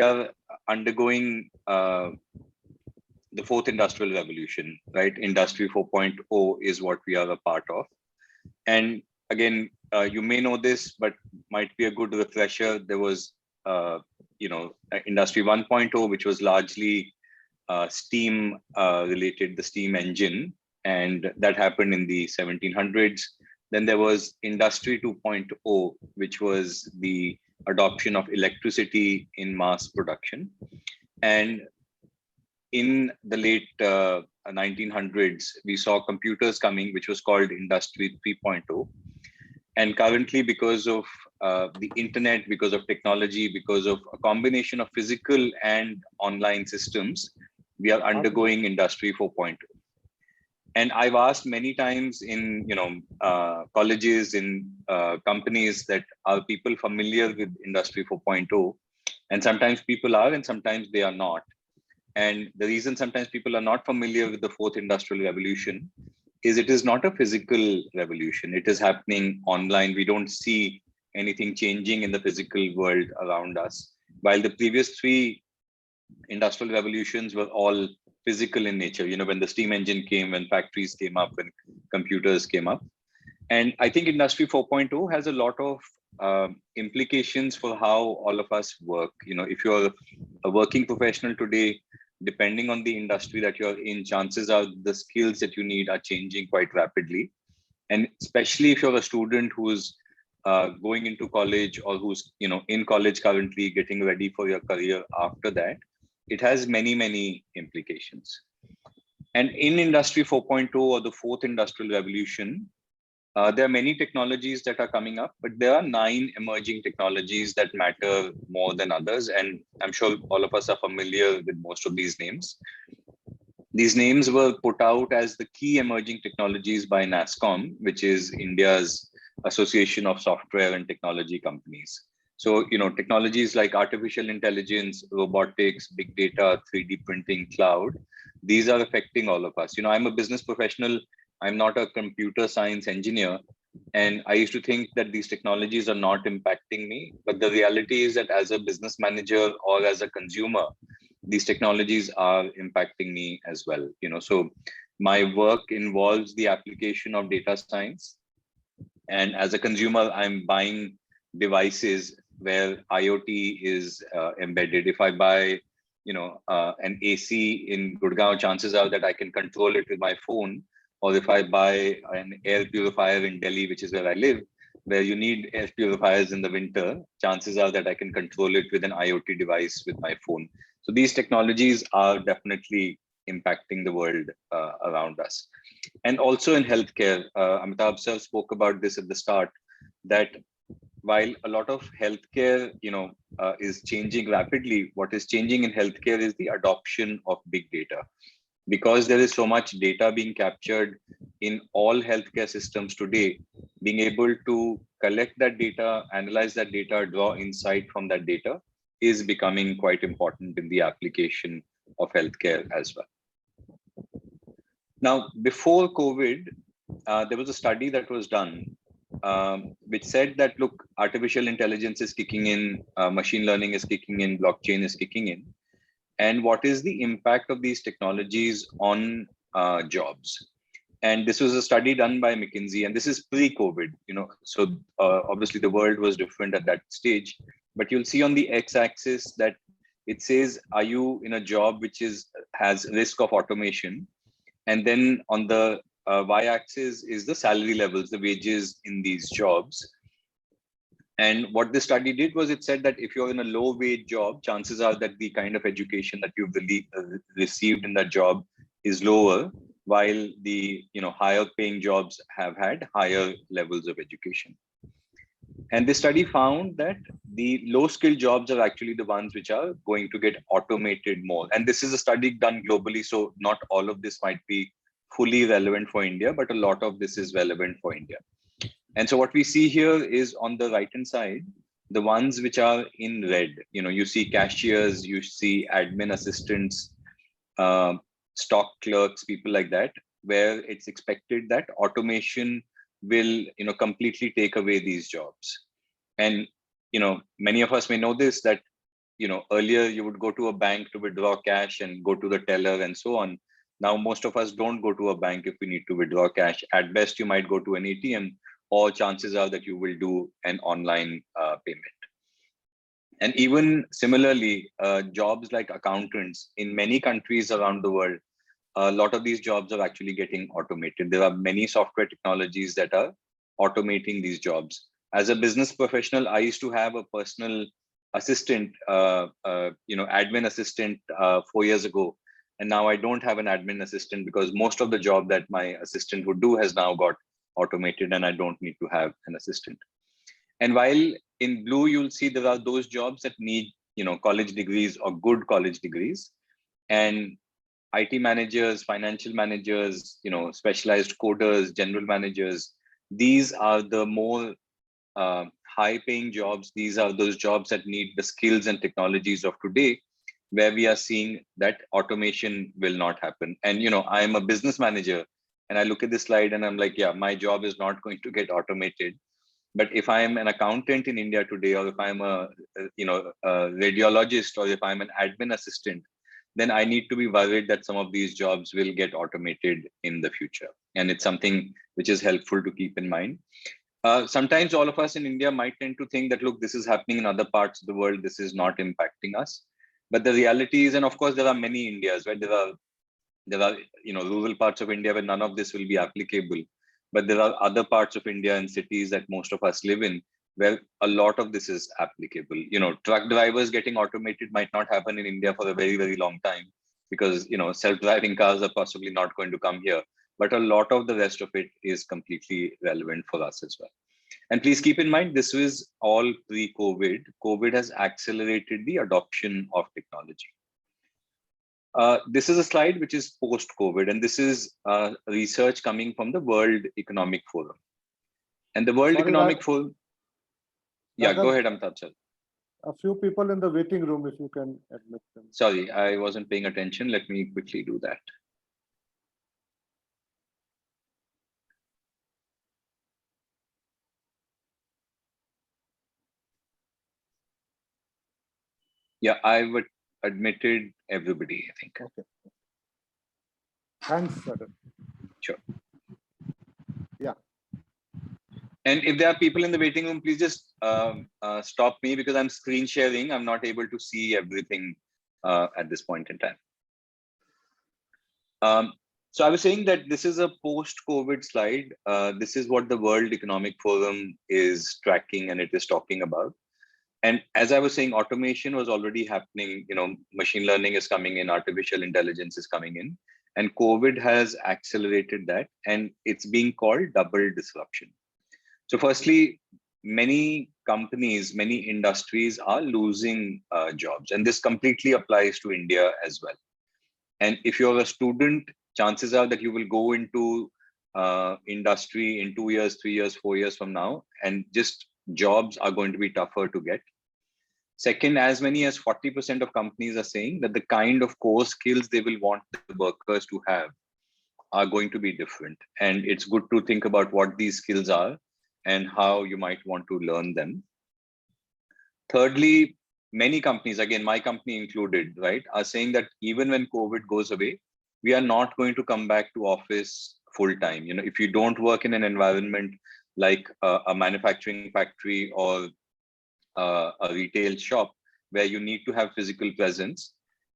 are undergoing the fourth industrial revolution, right? Industry 4.0 is what we are a part of. And again, you may know this, but might be a good refresher. There was, Industry 1.0, which was largely steam related, the steam engine, and that happened in the 1700s. Then there was Industry 2.0, which was the adoption of electricity in mass production. And in the late 1900s, we saw computers coming, which was called Industry 3.0. And currently, because of the internet, because of technology, because of a combination of physical and online systems, we are undergoing Industry 4.0. And I've asked many times in colleges, in companies, that are people familiar with Industry 4.0? And sometimes people are, and sometimes they are not. And the reason sometimes people are not familiar with the fourth industrial revolution is it is not a physical revolution. It is happening online. We don't see anything changing in the physical world around us. While the previous three industrial revolutions were all physical in nature, when the steam engine came, when factories came up, when computers came up. And I think Industry 4.0 has a lot of implications for how all of us work. If you're a working professional today, depending on the industry that you're in, chances are the skills that you need are changing quite rapidly. And especially if you're a student who's going into college, or who's in college currently, getting ready for your career after that, it has many, many implications. And in Industry 4.0, or the fourth industrial revolution, there are many technologies that are coming up, but there are 9 emerging technologies that matter more than others. And I'm sure all of us are familiar with most of these names. These names were put out as the key emerging technologies by NASSCOM, which is India's Association of Software and Technology Companies. So, technologies like artificial intelligence, robotics, big data, 3D printing, cloud, these are affecting all of us. I'm a business professional. I'm not a computer science engineer. And I used to think that these technologies are not impacting me. But the reality is that as a business manager or as a consumer, these technologies are impacting me as well. So my work involves the application of data science. And as a consumer, I'm buying devices where IoT is embedded. If I buy, an AC in Gurgaon, chances are that I can control it with my phone. Or if I buy an air purifier in Delhi, which is where I live, where you need air purifiers in the winter, chances are that I can control it with an IoT device with my phone. So these technologies are definitely impacting the world around us. And also in healthcare, Amitabh sir spoke about this at the start, that while a lot of healthcare, is changing rapidly, what is changing in healthcare is the adoption of big data. Because there is so much data being captured in all healthcare systems today, being able to collect that data, analyze that data, draw insight from that data is becoming quite important in the application of healthcare as well. Now, before COVID, there was a study that was done which said that, look, artificial intelligence is kicking in, machine learning is kicking in, blockchain is kicking in. And what is the impact of these technologies on jobs? And this was a study done by McKinsey, and this is pre-COVID, so obviously the world was different at that stage. But you'll see on the x-axis that it says, are you in a job which has risk of automation? And then on the y-axis is the salary levels, the wages in these jobs. And what this study did was it said that if you're in a low wage job, chances are that the kind of education that you've received in that job is lower, while the higher paying jobs have had higher levels of education. And this study found that the low skilled jobs are actually the ones which are going to get automated more. And this is a study done globally, so not all of this might be fully relevant for India, but a lot of this is relevant for India. And so what we see here is on the right-hand side, the ones which are in red. You see cashiers, you see admin assistants, stock clerks, people like that, where it's expected that automation will completely take away these jobs. And many of us may know this, that earlier you would go to a bank to withdraw cash and go to the teller and so on. Now, most of us don't go to a bank if we need to withdraw cash. At best, you might go to an ATM, or chances are that you will do an online payment. And even similarly, jobs like accountants in many countries around the world, a lot of these jobs are actually getting automated. There are many software technologies that are automating these jobs. As a business professional, I used to have a personal assistant, admin assistant 4 years ago. And now I don't have an admin assistant because most of the job that my assistant would do has now got automated and I don't need to have an assistant. And while in blue, you'll see there are those jobs that need, college degrees or good college degrees. And IT managers, financial managers, specialized coders, general managers, these are the more high-paying jobs. These are those jobs that need the skills and technologies of today, where we are seeing that automation will not happen. And I am a business manager, and I look at this slide and I'm like, yeah, my job is not going to get automated. But if I am an accountant in India today, or if I'm a radiologist, or if I'm an admin assistant, then I need to be worried that some of these jobs will get automated in the future. And it's something which is helpful to keep in mind. Sometimes all of us in India might tend to think that, look, this is happening in other parts of the world, this is not impacting us. But the reality is, and of course, there are many Indias, right? There are rural parts of India where none of this will be applicable. But there are other parts of India and cities that most of us live in where a lot of this is applicable. Truck drivers getting automated might not happen in India for a very, very long time because, self-driving cars are possibly not going to come here. But a lot of the rest of it is completely relevant for us as well. And please keep in mind, this was all pre-COVID. COVID has accelerated the adoption of technology. This is a slide which is post-COVID, and this is research coming from the World Economic Forum. And the World Economic Forum... Yeah, go ahead, Amitabh sir. A few people in the waiting room, if you can admit them. Sorry, I wasn't paying attention. Let me quickly do that. Yeah, I've admitted everybody, I think. Okay. Thanks, sir. Sure. Yeah. And if there are people in the waiting room, please just stop me because I'm screen sharing. I'm not able to see everything at this point in time. So I was saying that this is a post-COVID slide. This is what the World Economic Forum is tracking and it is talking about. And as I was saying, automation was already happening. Machine learning is coming in, artificial intelligence is coming in, and COVID has accelerated that, and it's being called double disruption. So firstly, many companies, many industries are losing jobs, and this completely applies to India as well. And if you're a student, chances are that you will go into industry in 2 years, 3 years, 4 years from now, and just jobs are going to be tougher to get. Second, as many as 40% of companies are saying that the kind of core skills they will want the workers to have are going to be different. And it's good to think about what these skills are and how you might want to learn them. Thirdly, many companies, again, my company included, right, are saying that even when COVID goes away, we are not going to come back to office full time. If you don't work in an environment like a manufacturing factory or a retail shop where you need to have physical presence,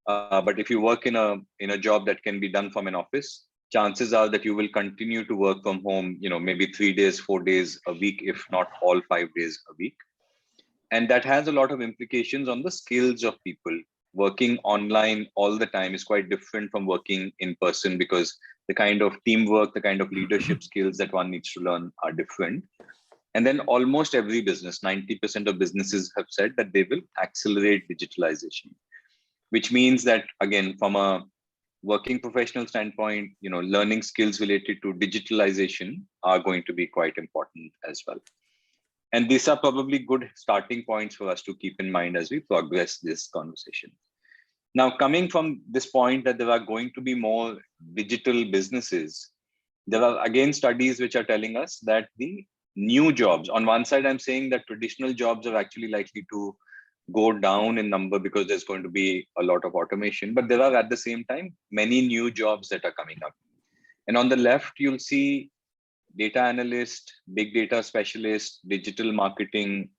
but if you work in a job that can be done from an office, chances are that you will continue to work from home, maybe 3 days, 4 days a week, if not all 5 days a week. And that has a lot of implications on the skills of people. Working online all the time is quite different from working in person because the kind of teamwork, the kind of leadership skills that one needs to learn are different. And then almost every business, 90% of businesses have said that they will accelerate digitalization, which means that, again, from a working professional standpoint, learning skills related to digitalization are going to be quite important as well. And these are probably good starting points for us to keep in mind as we progress this conversation. Now, coming from this point that there are going to be more digital businesses, there are again studies which are telling us that the new jobs, on one side, I'm saying that traditional jobs are actually likely to go down in number because there's going to be a lot of automation, but there are at the same time many new jobs that are coming up. And on the left, you'll see data analyst, big data specialist, digital marketing,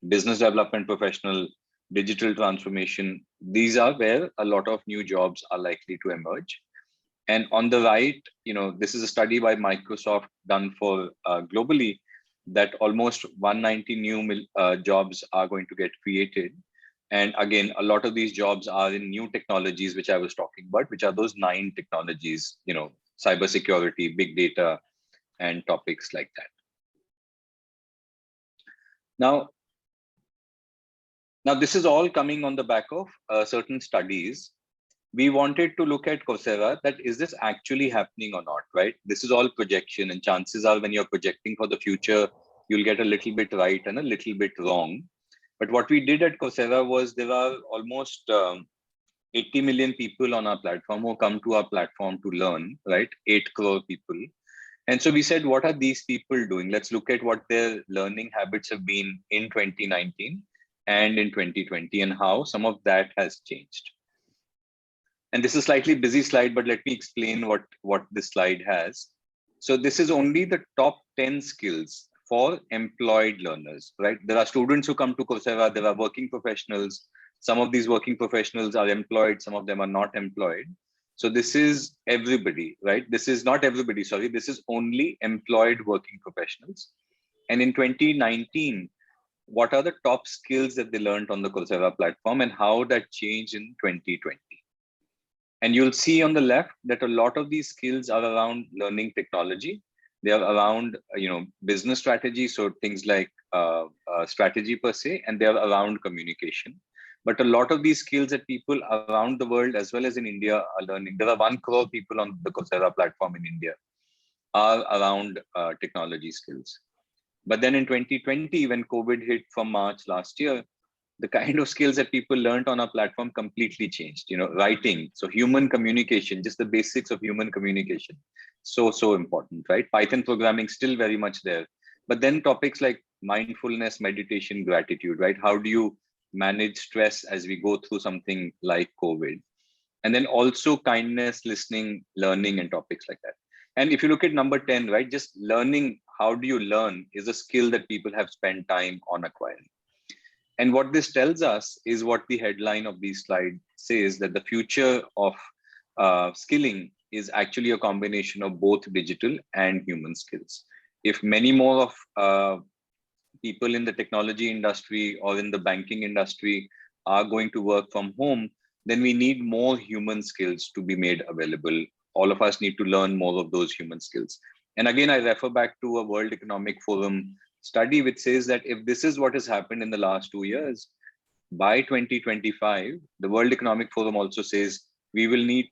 business development professional, digital transformation. These are where a lot of new jobs are likely to emerge. And on the right, this is a study by Microsoft done for globally, that almost 190 new jobs are going to get created. And again, a lot of these jobs are in new technologies, which I was talking about, which are those 9 technologies, cybersecurity, big data, and topics like that. Now, this is all coming on the back of certain studies. We wanted to look at Coursera, that is this actually happening or not, right? This is all projection, and chances are when you're projecting for the future, you'll get a little bit right and a little bit wrong. But what we did at Coursera was there are almost 80 million people on our platform who come to our platform to learn, right? 8 crore people. And so we said, what are these people doing? Let's look at what their learning habits have been in 2019 and in 2020 and how some of that has changed. And this is a slightly busy slide, but let me explain what this slide has. So this is only the top 10 skills for employed learners, right? There are students who come to Coursera, there are working professionals. Some of these working professionals are employed, some of them are not employed. So this is everybody, right? This is not everybody, sorry. This is only employed working professionals. And in 2019, what are the top skills that they learned on the Coursera platform and how that changed in 2020? And you'll see on the left that a lot of these skills are around learning technology. They are around, business strategy. So things like strategy per se, and they are around communication. But a lot of these skills that people around the world, as well as in India, are learning. There are 1 crore people on the Coursera platform in India are around technology skills. But then in 2020, when COVID hit from March last year, the kind of skills that people learned on our platform completely changed. Writing, so human communication, just the basics of human communication, so important, right? Python programming still very much there. But then topics like mindfulness, meditation, gratitude, right? How do you manage stress as we go through something like COVID? And then also kindness, listening, learning, and topics like that. And if you look at number 10, right, just learning, how do you learn is a skill that people have spent time on acquiring. And what this tells us is what the headline of these slides says, that the future of skilling is actually a combination of both digital and human skills. If many more of people in the technology industry or in the banking industry are going to work from home, then we need more human skills to be made available. All of us need to learn more of those human skills. And again, I refer back to a World Economic Forum study which says that if this is what has happened in the last 2 years, by 2025, the World Economic Forum also says we will need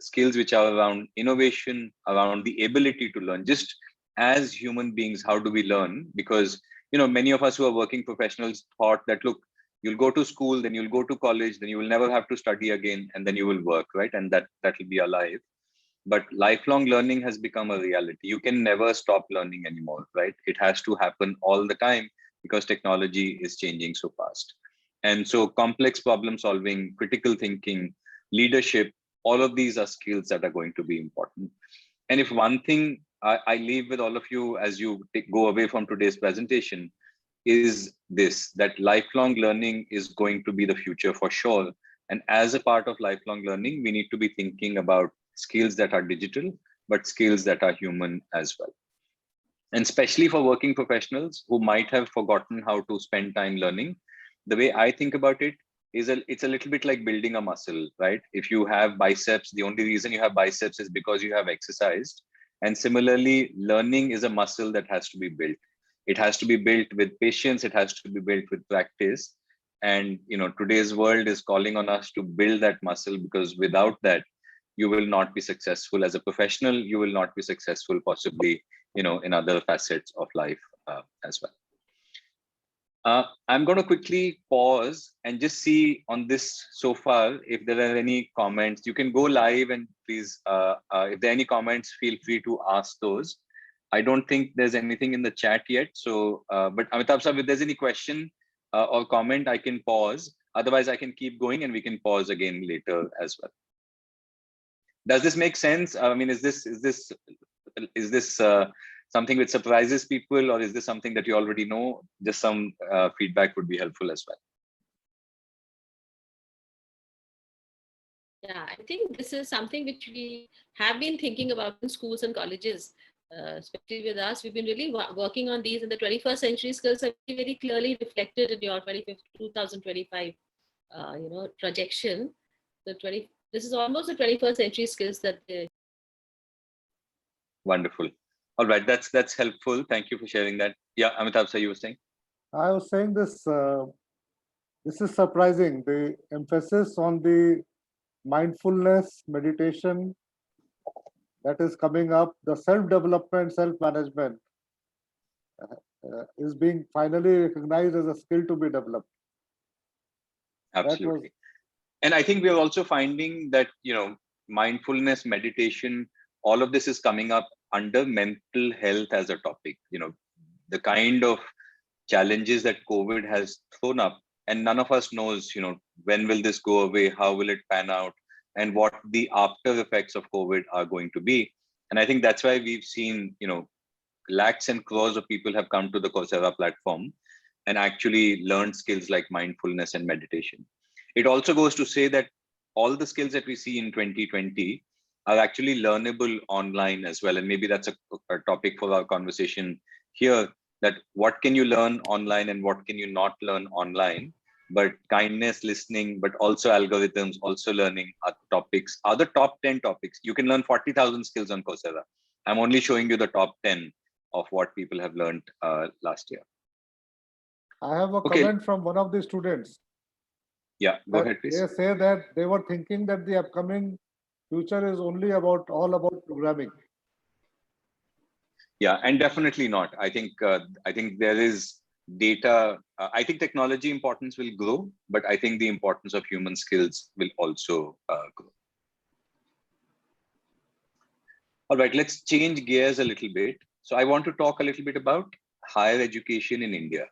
skills which are around innovation, around the ability to learn. Just as human beings, how do we learn? Because many of us who are working professionals thought that, look, you'll go to school, then you'll go to college, then you will never have to study again, and then you will work, right? And that will be our life. But lifelong learning has become a reality. You can never stop learning anymore, right? It has to happen all the time because technology is changing so fast. And so complex problem solving, critical thinking, leadership, all of these are skills that are going to be important. And if one thing I leave with all of you as you go away from today's presentation is this, that lifelong learning is going to be the future for sure. And as a part of lifelong learning, we need to be thinking about skills that are digital, but skills that are human as well. And especially for working professionals who might have forgotten how to spend time learning, the way I think about it is it's a little bit like building a muscle, right? If you have biceps, the only reason you have biceps is because you have exercised. And similarly, learning is a muscle that has to be built. It has to be built with patience. It has to be built with practice. And today's world is calling on us to build that muscle, because without that, you will not be successful as a professional. You will not be successful possibly, in other facets of life as well. I'm going to quickly pause and just see on this so far if there are any comments. You can go live and please, if there are any comments, feel free to ask those. I don't think there's anything in the chat yet. So, but Amitabh sir, if there's any question, or comment, I can pause. Otherwise, I can keep going and we can pause again later as well. Does this make sense? I mean, is this something which surprises people, or is this something that you already know? Just some feedback would be helpful as well. Yeah, I think this is something which we have been thinking about in schools and colleges, especially with us. We've been really working on these, and the 21st century skills are very clearly reflected in your 2025, projection. This is almost the 21st century skills that they. Wonderful. All right, that's helpful. Thank you for sharing that. Yeah, Amitabh, sir, you were saying? I was saying this. This is surprising. The emphasis on the mindfulness, meditation that is coming up, the self-development, self-management is being finally recognized as a skill to be developed. Absolutely. And I think we're also finding that, mindfulness, meditation, all of this is coming up under mental health as a topic. The kind of challenges that COVID has thrown up, and none of us knows, when will this go away? How will it pan out? And what the after effects of COVID are going to be. And I think that's why we've seen, lakhs and crores of people have come to the Coursera platform and actually learned skills like mindfulness and meditation. It also goes to say that all the skills that we see in 2020 are actually learnable online as well. And maybe that's a topic for our conversation here, that what can you learn online and what can you not learn online. But kindness, listening, but also algorithms, also learning are topics, are the top 10 topics. You can learn 40,000 skills on Coursera. I'm only showing you the top 10 of what people have learned last year. I have a comment from one of the students. Yeah, go ahead, please. They say that they were thinking that the upcoming future is only all about programming. Yeah, and definitely not. I think there is data. I think technology importance will grow, but I think the importance of human skills will also grow. All right, let's change gears a little bit. So I want to talk a little bit about higher education in India.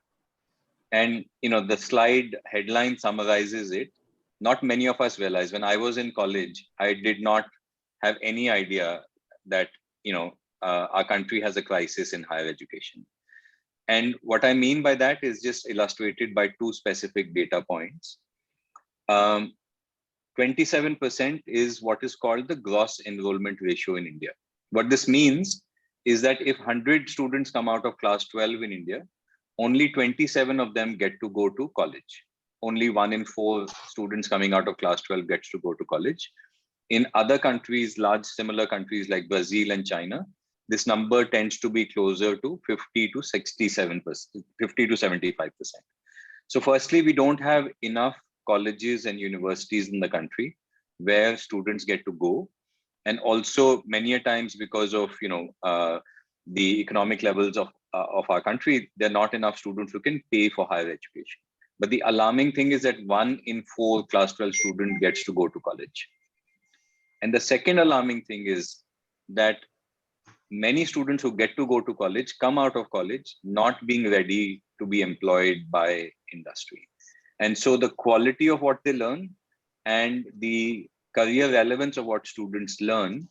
And the slide headline summarizes it. Not many of us realize, when I was in college, I did not have any idea that our country has a crisis in higher education. And what I mean by that is just illustrated by two specific data points. 27% is what is called the gross enrollment ratio in India. What this means is that if 100 students come out of class 12 in India, only 27 of them get to go to college. Only 1 in 4 students coming out of class 12 gets to go to college. In other countries, large similar countries like Brazil and China, this number tends to be closer to 50 to 67%, 50 to 75%. So firstly, we don't have enough colleges and universities in the country where students get to go. And also many a times because of, the economic levels of our country, there are not enough students who can pay for higher education. But the alarming thing is that 1 in 4 class 12 student gets to go to college. And the second alarming thing is that many students who get to go to college come out of college not being ready to be employed by industry. And so the quality of what they learn and the career relevance of what students learn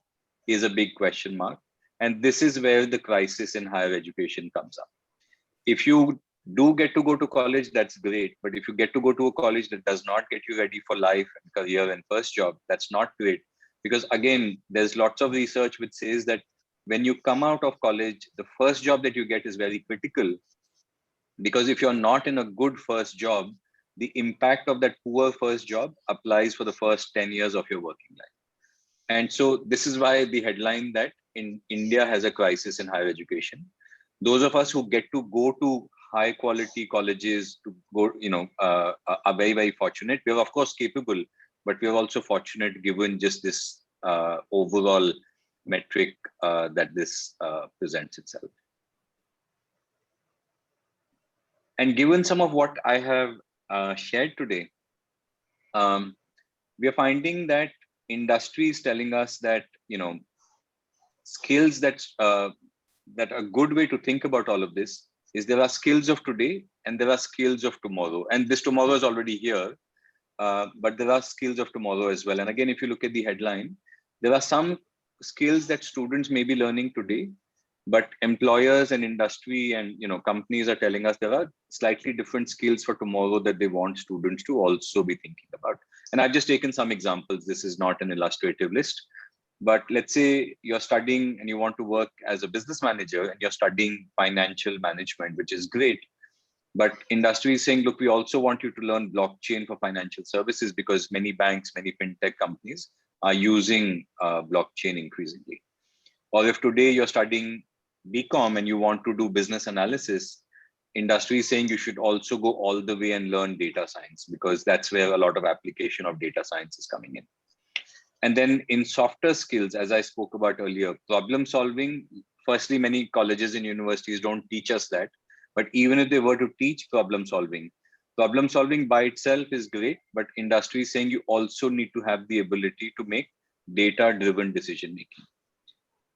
is a big question mark. And this is where the crisis in higher education comes up. If you do get to go to college, that's great. But if you get to go to a college that does not get you ready for life and career and first job, that's not great. Because again, there's lots of research which says that when you come out of college, the first job that you get is very critical. Because if you're not in a good first job, the impact of that poor first job applies for the first 10 years of your working life. And so this is why the headline that in India has a crisis in higher education. Those of us who get to go to high quality colleges to go, are very, very fortunate. We're of course capable, but we're also fortunate given just this overall metric that this presents itself. And given some of what I have shared today, we are finding that industry is telling us that, skills that a good way to think about all of this is there are skills of today and there are skills of tomorrow. And this tomorrow is already here, but there are skills of tomorrow as well. And again, if you look at the headline, there are some skills that students may be learning today, but employers and industry and companies are telling us there are slightly different skills for tomorrow that they want students to also be thinking about. And I've just taken some examples. This is not an illustrative list, but let's say you're studying and you want to work as a business manager and you're studying financial management, which is great. But industry is saying, look, we also want you to learn blockchain for financial services because many banks, many fintech companies are using blockchain increasingly. Or if today you're studying BCom and you want to do business analysis, industry is saying you should also go all the way and learn data science because that's where a lot of application of data science is coming in. And then in softer skills, as I spoke about earlier, problem solving, firstly, many colleges and universities don't teach us that. But even if they were to teach problem solving by itself is great, but industry is saying you also need to have the ability to make data-driven decision making.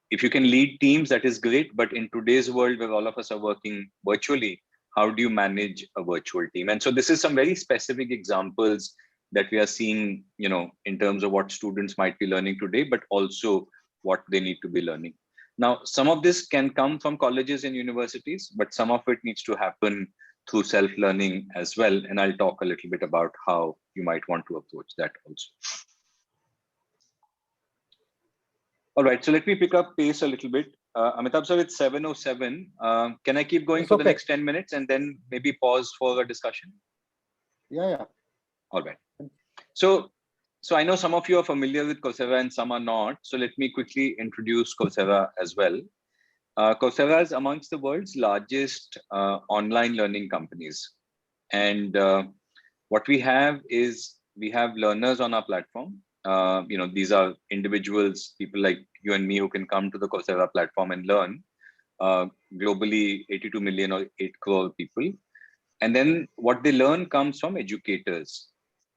If you can lead teams, that is great. But in today's world where all of us are working virtually, how do you manage a virtual team? And so this is some very specific examples that we are seeing, in terms of what students might be learning today, but also what they need to be learning. Now, some of this can come from colleges and universities, but some of it needs to happen through self-learning as well. And I'll talk a little bit about how you might want to approach that also. All right, so let me pick up pace a little bit. Amitabh sir, it's 7:07. Can I keep going for the next 10 minutes and then maybe pause for a discussion? Yeah. All right. So I know some of you are familiar with Coursera and some are not. So let me quickly introduce Coursera as well. Coursera is amongst the world's largest online learning companies. And what we have is we have learners on our platform. These are individuals, people like you and me who can come to the Coursera platform and learn. Globally, 82 million or 8 crore people. And then what they learn comes from educators.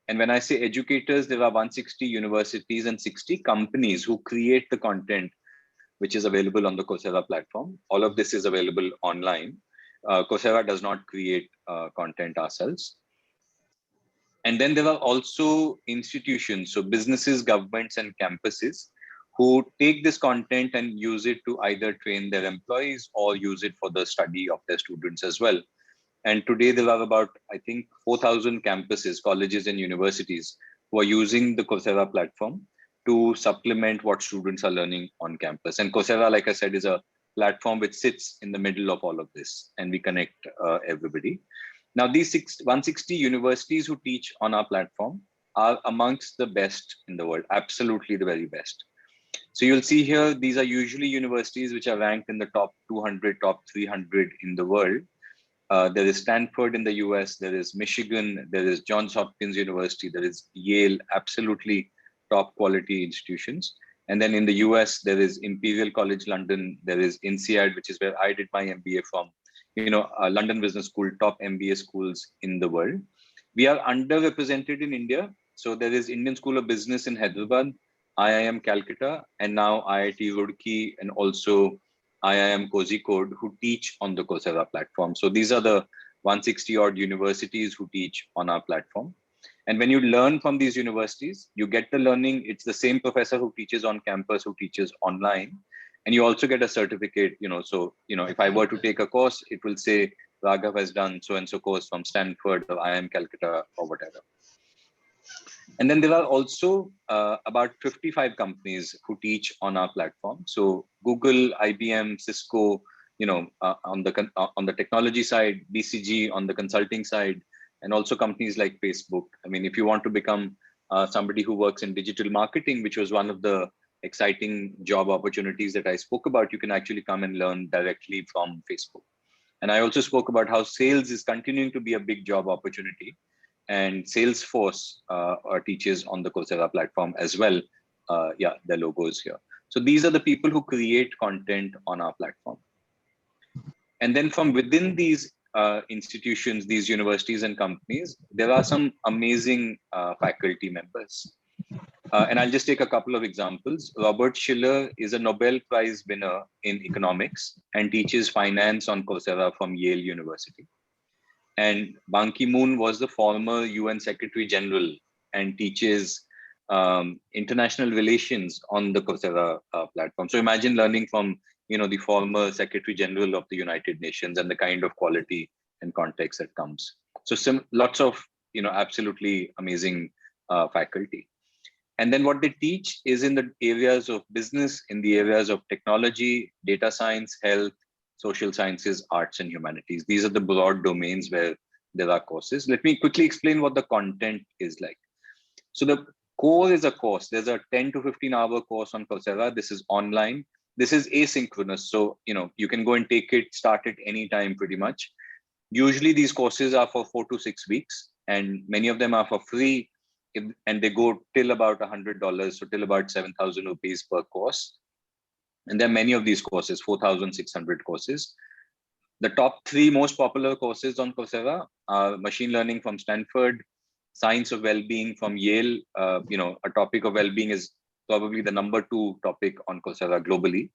And when I say educators, there are 160 universities and 60 companies who create the content which is available on the Coursera platform. All of this is available online. Coursera does not create content ourselves. And then there are also institutions, so businesses, governments, and campuses who take this content and use it to either train their employees or use it for the study of their students as well. And today there are about, I think, 4,000 campuses, colleges, and universities who are using the Coursera platform to supplement what students are learning on campus. And Coursera, like I said, is a platform which sits in the middle of all of this, and we connect everybody. Now, these 160 universities who teach on our platform are amongst the best in the world, absolutely the very best. So you'll see here, these are usually universities which are ranked in the top 200, top 300 in the world. There is Stanford in the US, there is Michigan, there is Johns Hopkins University, there is Yale, absolutely top quality institutions. And then in the US, there is Imperial College London, there is INSEAD, which is where I did my MBA from, London Business School, top MBA schools in the world. We are underrepresented in India. So there is Indian School of Business in Hyderabad, IIM Calcutta, and now IIT Roorkee, and also IIM Kozhikode, who teach on the Coursera platform. So these are the 160 odd universities who teach on our platform. And when you learn from these universities, you get the learning. It's the same professor who teaches on campus, who teaches online. And you also get a certificate, if I were to take a course, it will say Raghav has done so-and-so course from Stanford or IIM Calcutta or whatever. And then there are also about 55 companies who teach on our platform. So Google, IBM, Cisco, on the technology side, BCG on the consulting side, and also companies like Facebook. I mean, if you want to become somebody who works in digital marketing, which was one of the exciting job opportunities that I spoke about, you can actually come and learn directly from Facebook. And I also spoke about how sales is continuing to be a big job opportunity. And Salesforce teaches on the Coursera platform as well. The logos here. So these are the people who create content on our platform. And then from within these institutions, these universities and companies, there are some amazing faculty members. And I'll just take a couple of examples. Robert Shiller is a Nobel Prize winner in economics and teaches finance on Coursera from Yale University. And Ban Ki-moon was the former UN Secretary General and teaches international relations on the Coursera platform. So imagine learning from the former Secretary General of the United Nations and the kind of quality and context that comes. So lots of absolutely amazing faculty. And then what they teach is in the areas of business, in the areas of technology, data science, health, social sciences, arts, and humanities. These are the broad domains where there are courses. Let me quickly explain what the content is like. So the core is a course. There's a 10 to 15-hour course on Coursera. This is online. This is asynchronous. So, you can go and take it, start it anytime pretty much. Usually these courses are for 4 to 6 weeks, and many of them are for free, and they go till about $100, so till about 7,000 rupees per course. And there are many of these courses, 4,600 courses. The top 3 most popular courses on Coursera are machine learning from Stanford, science of well-being from Yale. A topic of well-being is probably the number 2 topic on Coursera globally.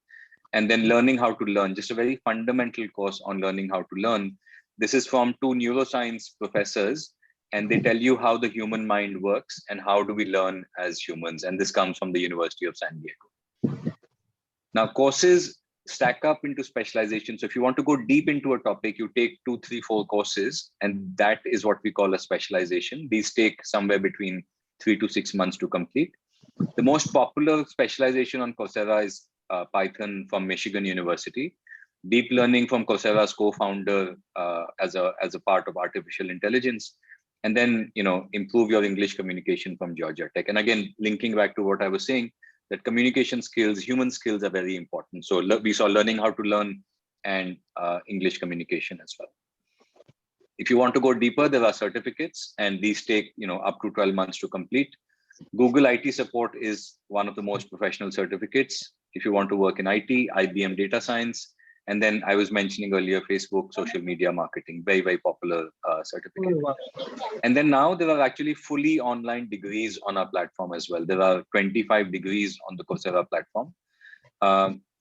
And then learning how to learn, just a very fundamental course on learning how to learn. This is from 2 neuroscience professors, and they tell you how the human mind works and how do we learn as humans. And this comes from the University of San Diego. Now, courses stack up into specialization. So if you want to go deep into a topic, you take 2, 3, 4 courses, and that is what we call a specialization. These take somewhere between 3 to 6 months to complete. The most popular specialization on Coursera is Python from Michigan University, deep learning from Coursera's co-founder as a part of artificial intelligence, and then improve your English communication from Georgia Tech. And again, linking back to what I was saying, that communication skills, human skills are very important. So we saw learning how to learn and English communication as well. If you want to go deeper, there are certificates, and these take up to 12 months to complete. Google IT support is one of the most professional certificates. If you want to work in IT, IBM data science, and then I was mentioning earlier, Facebook social media marketing, very, very popular certificate. And then now there are actually fully online degrees on our platform as well. There are 25 degrees on the Coursera platform.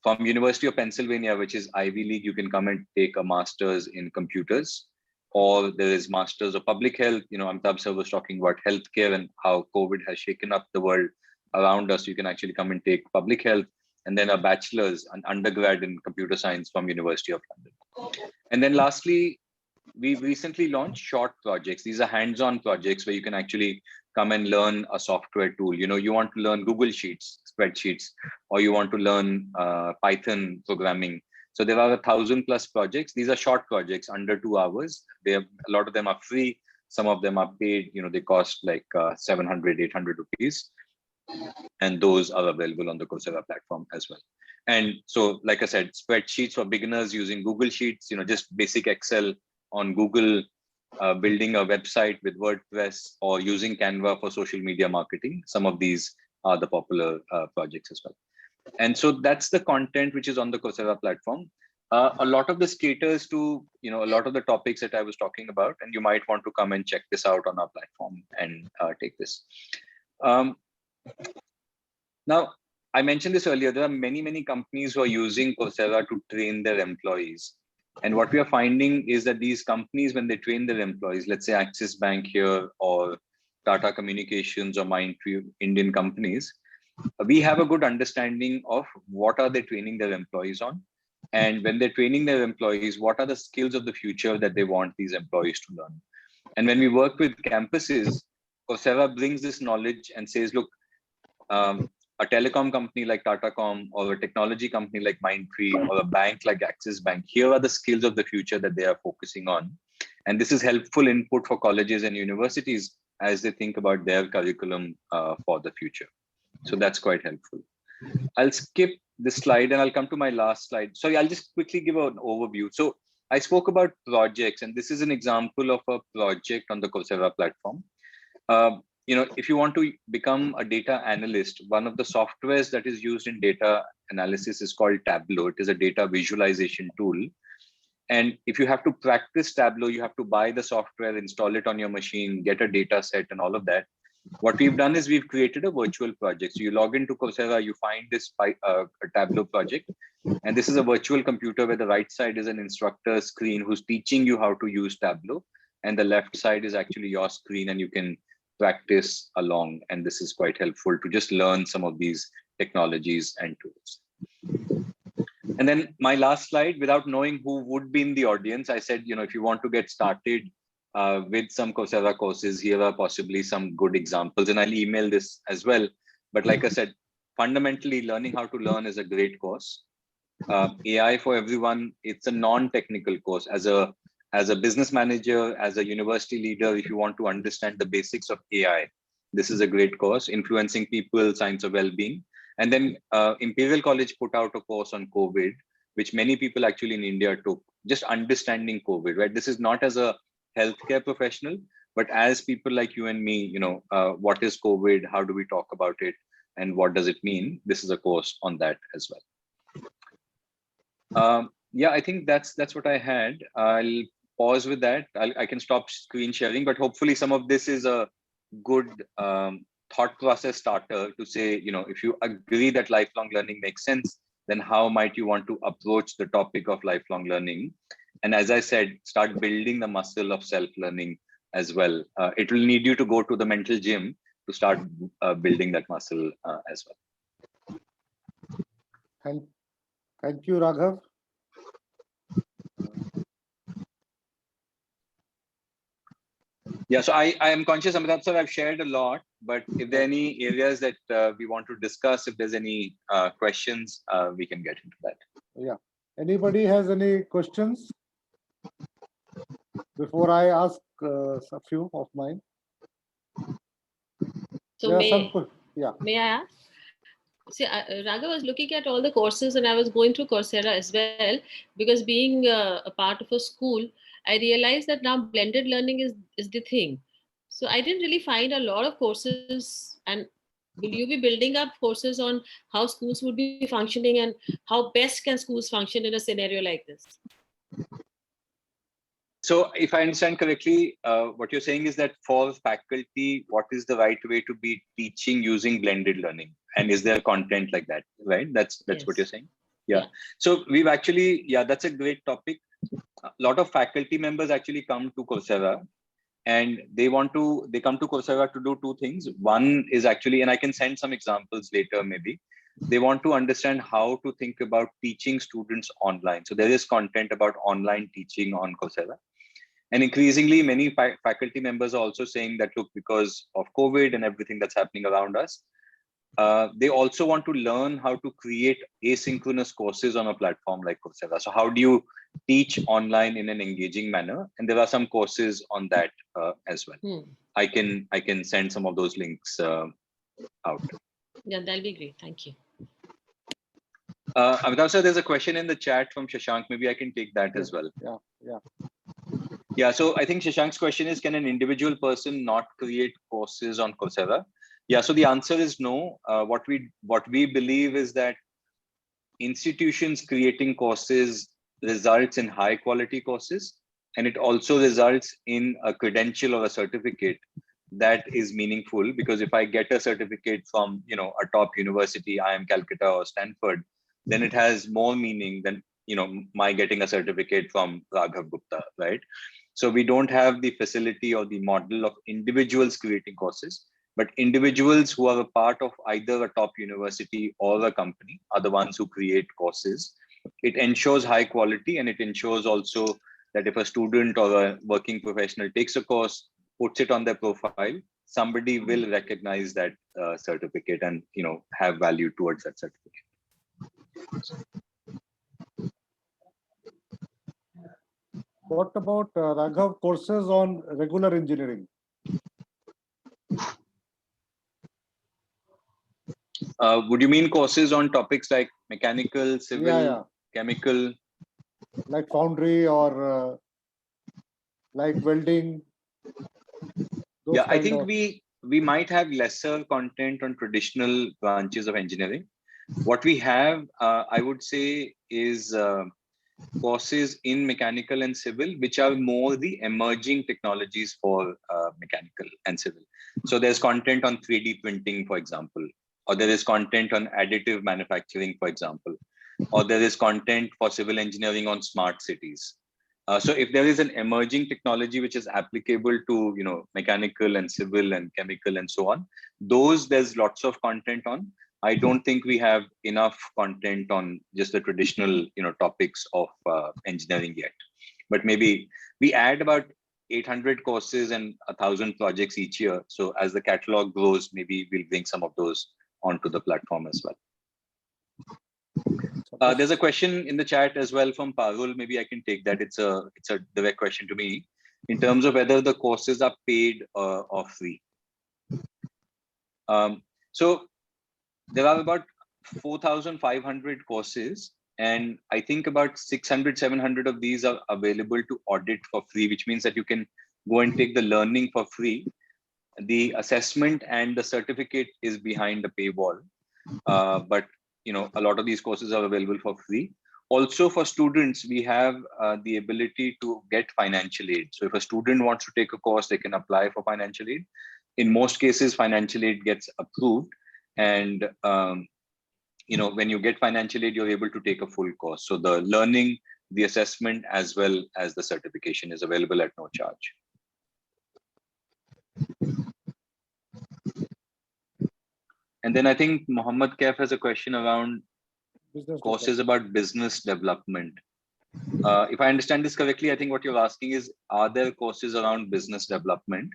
From University of Pennsylvania, which is Ivy League, you can come and take a master's in computers, or there is Masters of Public Health. Amitabh sir was talking about healthcare and how COVID has shaken up the world around us. You can actually come and take public health, and then a bachelor's, an undergrad in computer science from University of London. And then lastly, we've recently launched short projects. These are hands-on projects where you can actually come and learn a software tool. You want to learn Google Sheets, spreadsheets, or you want to learn Python programming. So there are 1,000+ projects. These are short projects under 2 hours. A lot of them are free. Some of them are paid. They cost like 700, 800 rupees. And those are available on the Coursera platform as well. And so, like I said, spreadsheets for beginners using Google Sheets, just basic Excel on Google, building a website with WordPress, or using Canva for social media marketing. Some of these are the popular projects as well. And so that's the content which is on the Coursera platform. A lot of this caters to a lot of the topics that I was talking about, and you might want to come and check this out on our platform and take this. Now, I mentioned this earlier, there are many companies who are using Coursera to train their employees. And what we are finding is that these companies, when they train their employees, let's say Axis Bank here, or Tata Communications, or Mindtree, Indian companies, we have a good understanding of what are they training their employees on. And when they're training their employees, what are the skills of the future that they want these employees to learn. And when we work with campuses, Coursera brings this knowledge and says, look, a telecom company like Tatacom, or a technology company like Mindtree, or a bank like Axis Bank, here are the skills of the future that they are focusing on. And this is helpful input for colleges and universities as they think about their curriculum for the future. So that's quite helpful. I'll skip this slide and I'll come to my last slide. Sorry, I'll just quickly give an overview. So I spoke about projects, and this is an example of a project on the Coursera platform. If you want to become a data analyst, one of the softwares that is used in data analysis is called Tableau. It is a data visualization tool. And if you have to practice Tableau, you have to buy the software, install it on your machine, get a data set and all of that. What we've done is we've created a virtual project. So you log into Coursera, you find this a Tableau project. And this is a virtual computer where the right side is an instructor screen who's teaching you how to use Tableau. and the left side is actually your screen, and you can practice along. And this is quite helpful to just learn some of these technologies and tools. And then my last slide, without knowing who would be in the audience, I said, if you want to get started with some Coursera courses, here are possibly some good examples, and I'll email this as well. But like I said, fundamentally, learning how to learn is a great course. AI for everyone, it's a non-technical course. As a business manager, as a university leader, if you want to understand the basics of AI, this is a great course. Influencing people, science of well-being. And then Imperial College put out a course on COVID, which many people actually in India took, just understanding COVID, right? This is not as a healthcare professional, but as people like you and me, what is COVID? How do we talk about it? And what does it mean? This is a course on that as well. Yeah, I think that's what I had. I'll pause with that. I can stop screen sharing, but hopefully some of this is a good thought process starter to say, if you agree that lifelong learning makes sense, then how might you want to approach the topic of lifelong learning? And as I said, start building the muscle of self-learning as well. It will need you to go to the mental gym to start building that muscle as well. Thank you, Raghav. Yeah, so I am conscious, Amitabh sir, I've shared a lot, but if there are any areas that we want to discuss, if there's any questions, we can get into that. Yeah. Anybody has any questions before I ask a few of mine? So may I ask? See, Raghav was looking at all the courses, and I was going through Coursera as well, because being a part of a school, I realized that now blended learning is the thing. So I didn't really find a lot of courses. And will you be building up courses on how schools would be functioning and how best can schools function in a scenario like this? So if I understand correctly, what you're saying is that for faculty, what is the right way to be teaching using blended learning? And is there content like that, right? That's yes. What you're saying? Yeah. So we've actually, that's a great topic. A lot of faculty members actually come to Coursera, and they come to Coursera to do two things. One is actually, and I can send some examples later maybe, they want to understand how to think about teaching students online. So there is content about online teaching on Coursera. And increasingly, many faculty members are also saying that, look, because of COVID and everything that's happening around us, they also want to learn how to create asynchronous courses on a platform like Coursera. So how do you teach online in an engaging manner? And there are some courses on that as well. I can send some of those links out. Yeah, that'll be great. Thank you. Amitabh sir, there's a question in the chat from Shashank. Maybe I can take that as well. Yeah, so I think Shashank's question is, can an individual person not create courses on Coursera? Yeah, so the answer is no. What we believe is that institutions creating courses results in high quality courses, and it also results in a credential or a certificate that is meaningful. Because if I get a certificate from a top university, IIM Calcutta or Stanford, then it has more meaning than my getting a certificate from Raghav Gupta, right? So we don't have the facility or the model of individuals creating courses, but individuals who are a part of either a top university or a company are the ones who create courses. It ensures high quality, and it ensures also that if a student or a working professional takes a course, puts it on their profile, somebody will recognize that certificate and have value towards that certificate. What about Raghav, courses on regular engineering? Would you mean courses on topics like mechanical, civil, chemical? Like foundry or like welding? Yeah, I think we might have lesser content on traditional branches of engineering. What we have, I would say, is courses in mechanical and civil, which are more the emerging technologies for mechanical and civil. So there's content on 3D printing, for example, or there is content on additive manufacturing, for example, or there is content for civil engineering on smart cities. So if there is an emerging technology which is applicable to, mechanical and civil and chemical and so on, those there's lots of content on. I don't think we have enough content on just the traditional, topics of engineering yet. But maybe we add about 800 courses and 1,000 projects each year. So as the catalog grows, maybe we'll bring some of those onto the platform as well. There's a question in the chat as well from Parul. Maybe I can take that. It's a direct question to me in terms of whether the courses are paid or free. So there are about 4,500 courses, and I think about 600, 700 of these are available to audit for free, which means that you can go and take the learning for free. The assessment and the certificate is behind the paywall, but a lot of these courses are available for free. Also for students, we have the ability to get financial aid. So if a student wants to take a course, they can apply for financial aid. In most cases, financial aid gets approved. And, when you get financial aid, you're able to take a full course. So the learning, the assessment, as well as the certification is available at no charge. And then I think Mohammed Kaif has a question around courses about business development. If I understand this correctly, I think what you're asking is, are there courses around business development?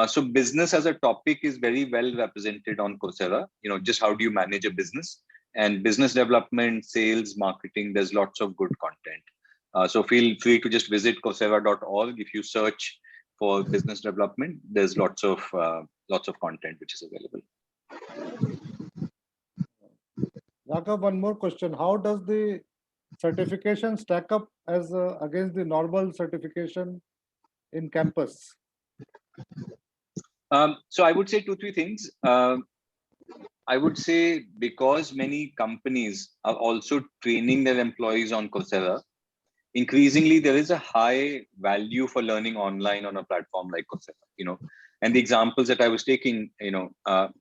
So business as a topic is very well represented on Coursera. Just how do you manage a business, and business development, sales, marketing, there's lots of good content. So feel free to just visit coursera.org. If you search for business development, there's lots of content which is available. Raghav, one more question. How does the certification stack up as against the normal certification in campus? So I would say 2-3 things. I would say because many companies are also training their employees on Coursera, increasingly there is a high value for learning online on a platform like Coursera. And the examples that I was taking,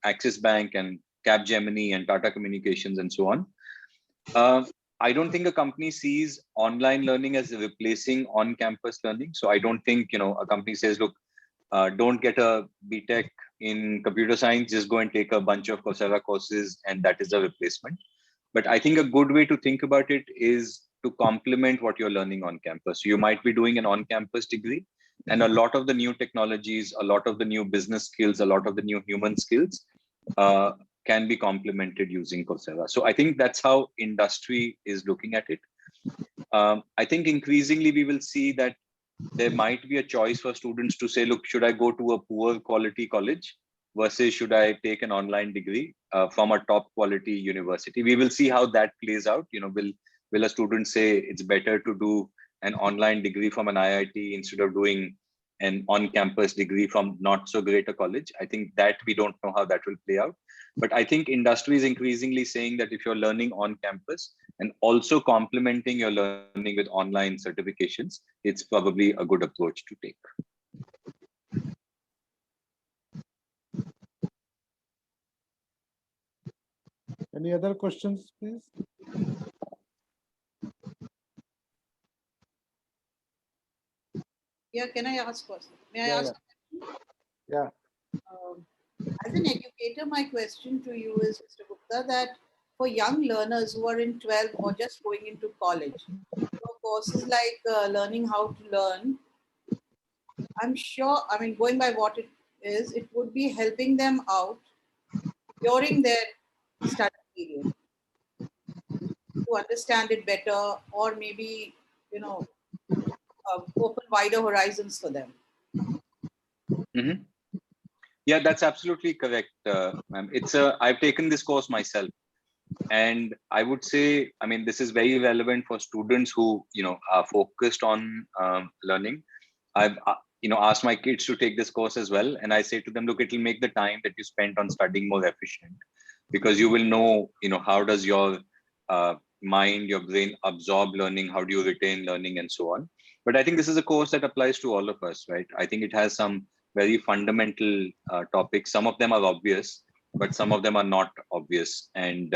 Axis Bank and Capgemini and Tata Communications and so on. I don't think a company sees online learning as replacing on-campus learning. So I don't think, a company says, look, don't get a BTech in computer science, just go and take a bunch of Coursera courses and that is a replacement. But I think a good way to think about it is to complement what you're learning on campus. You might be doing an on-campus degree, and a lot of the new technologies, a lot of the new business skills, a lot of the new human skills can be complemented using Coursera. So I think that's how industry is looking at it. I think increasingly we will see that there might be a choice for students to say, look, should I go to a poor quality college versus should I take an online degree from a top quality university? We will see how that plays out. Will a student say it's better to do an online degree from an IIT instead of doing an on-campus degree from not so great a college? I think that we don't know how that will play out. But I think industry is increasingly saying that if you're learning on campus and also complementing your learning with online certifications, it's probably a good approach to take. Any other questions, please? Yeah, can I ask first? May I ask? Yeah. As an educator, my question to you is, Mr. Gupta, that for young learners who are in 12 or just going into college, courses like learning how to learn, I'm sure, going by what it is, it would be helping them out during their study period to understand it better, or maybe, open wider horizons for them. Mm-hmm. Yeah, that's absolutely correct, ma'am. I've taken this course myself, and I would say, this is very relevant for students who, are focused on learning. I've, asked my kids to take this course as well, and I say to them, look, it will make the time that you spent on studying more efficient, because you will know, how does your mind, your brain absorb learning, how do you retain learning, and so on. But I think this is a course that applies to all of us, right? I think it has some very fundamental topics. Some of them are obvious, but some of them are not obvious. And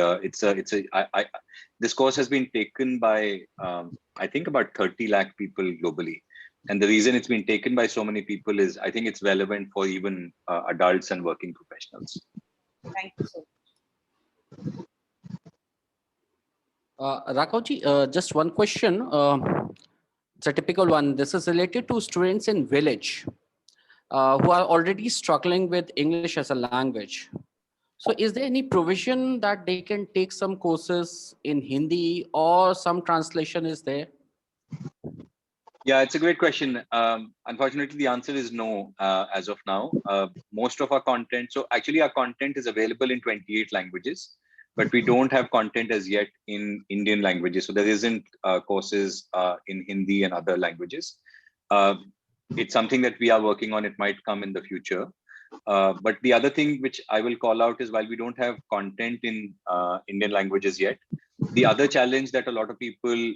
this course has been taken by, I think about 30 lakh people globally. And the reason it's been taken by so many people is I think it's relevant for even adults and working professionals. Thank you so much. Raghavji, just one question. It's a typical one. This is related to students in village who are already struggling with English as a language. So is there any provision that they can take some courses in Hindi or some translation is there? Yeah, it's a great question. Unfortunately, the answer is no as of now. Most of our content, so actually our content is available in 28 languages, but we don't have content as yet in Indian languages. So there isn't courses in Hindi and other languages. It's something that we are working on. It might come in the future. But the other thing which I will call out is while we don't have content in Indian languages yet, the other challenge that a lot of people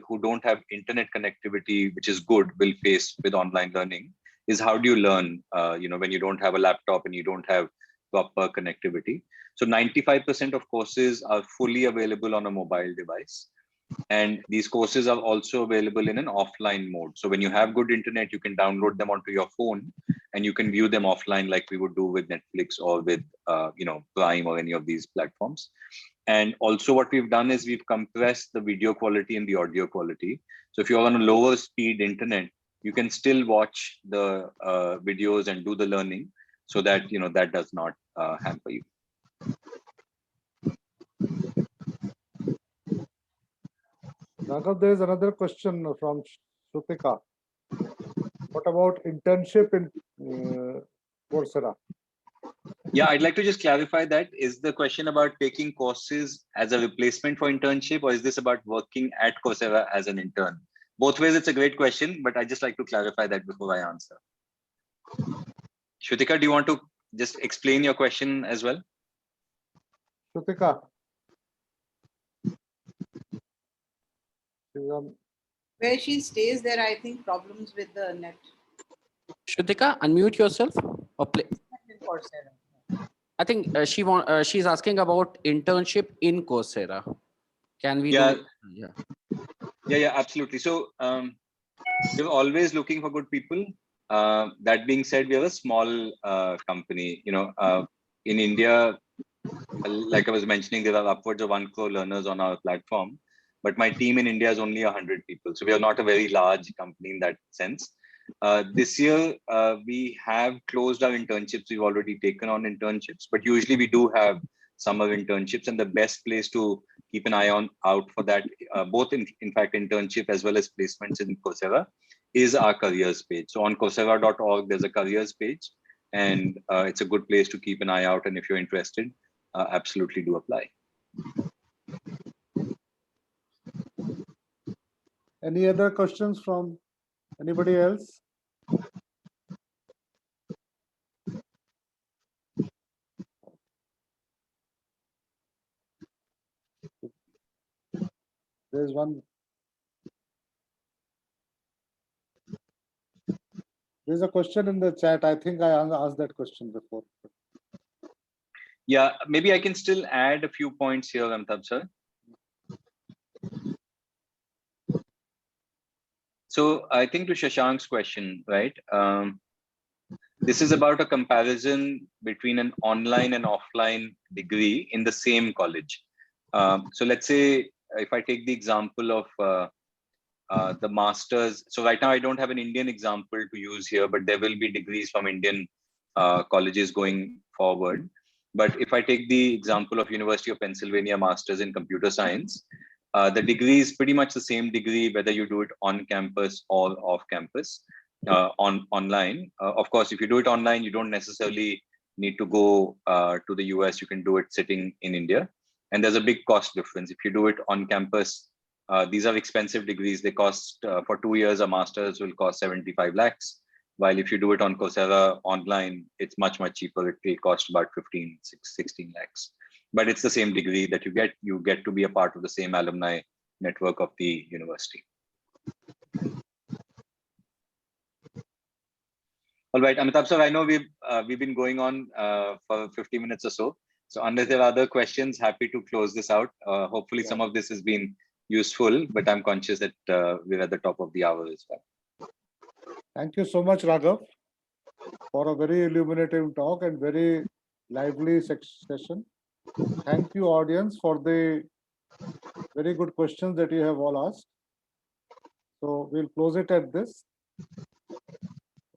who don't have internet connectivity, which is good, will face with online learning is how do you learn, when you don't have a laptop and you don't have proper connectivity. So 95% of courses are fully available on a mobile device. And these courses are also available in an offline mode. So when you have good internet, you can download them onto your phone and you can view them offline like we would do with Netflix or with Prime or any of these platforms. And also what we've done is we've compressed the video quality and the audio quality. So if you're on a lower speed internet, you can still watch the videos and do the learning so that, that does not hamper you. Raghav, there is another question from Shrutika. What about internship in Coursera? Yeah, I'd like to just clarify that. Is the question about taking courses as a replacement for internship, or is this about working at Coursera as an intern? Both ways, it's a great question, but I just like to clarify that before I answer. Shrutika, do you want to just explain your question as well? Shrutika. Where she stays, there I think problems with the net. Shrutika, unmute yourself or play. In Coursera. I think she's asking about internship in Coursera. Can we Yeah. do? Yeah, absolutely. So we're always looking for good people. That being said, we are a small company. In India, like I was mentioning, there are upwards of 1 crore learners on our platform, but my team in India is only 100 people. So we are not a very large company in that sense. This year, we have closed our internships. We've already taken on internships, but usually we do have summer internships, and the best place to keep an eye out for that, both in fact internship as well as placements in Coursera, is our careers page. So on Coursera.org, there's a careers page, and it's a good place to keep an eye out. And if you're interested, absolutely do apply. Any other questions from anybody else? There's one. There's a question in the chat. I think I asked that question before. Yeah, maybe I can still add a few points here, Amitabh sir. So I think to Shashank's question, right? This is about a comparison between an online and offline degree in the same college. So let's say if I take the example of the masters. So right now I don't have an Indian example to use here, but there will be degrees from Indian colleges going forward. But if I take the example of University of Pennsylvania Masters in Computer Science, the degree is pretty much the same degree, whether you do it on campus or off campus, online. Of course, if you do it online, you don't necessarily need to go to the US. You can do it sitting in India. And there's a big cost difference. If you do it on campus, these are expensive degrees. They cost, for 2 years, a master's will cost 75 lakhs. While if you do it on Coursera online, it's much, much cheaper. It will cost about 16 lakhs. But it's the same degree that you get. You get to be a part of the same alumni network of the university. All right, Amitabh sir, I know we've been going on for 50 minutes or so. So unless there are other questions, happy to close this out. Hopefully some of this has been useful, but I'm conscious that we're at the top of the hour as well. Thank you so much, Raghav, for a very illuminative talk and very lively session. Thank you, audience, for the very good questions that you have all asked. So we'll close it at this.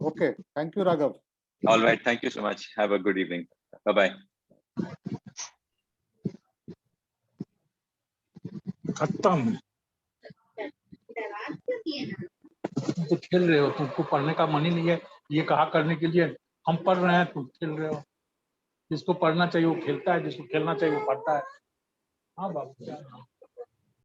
Okay, thank you, Raghav. All right, thank you so much. Have a good evening. Bye-bye. खत्म। तो खेल रहे हो, तुमको पढ़ने का मन ही नहीं है, ये कहा करने के लिए हम पढ़ रहे हैं, तुम खेल रहे हो। जिसको पढ़ना चाहिए वो खेलता है, जिसको खेलना चाहिए वो पढ़ता है। हाँ बाबू।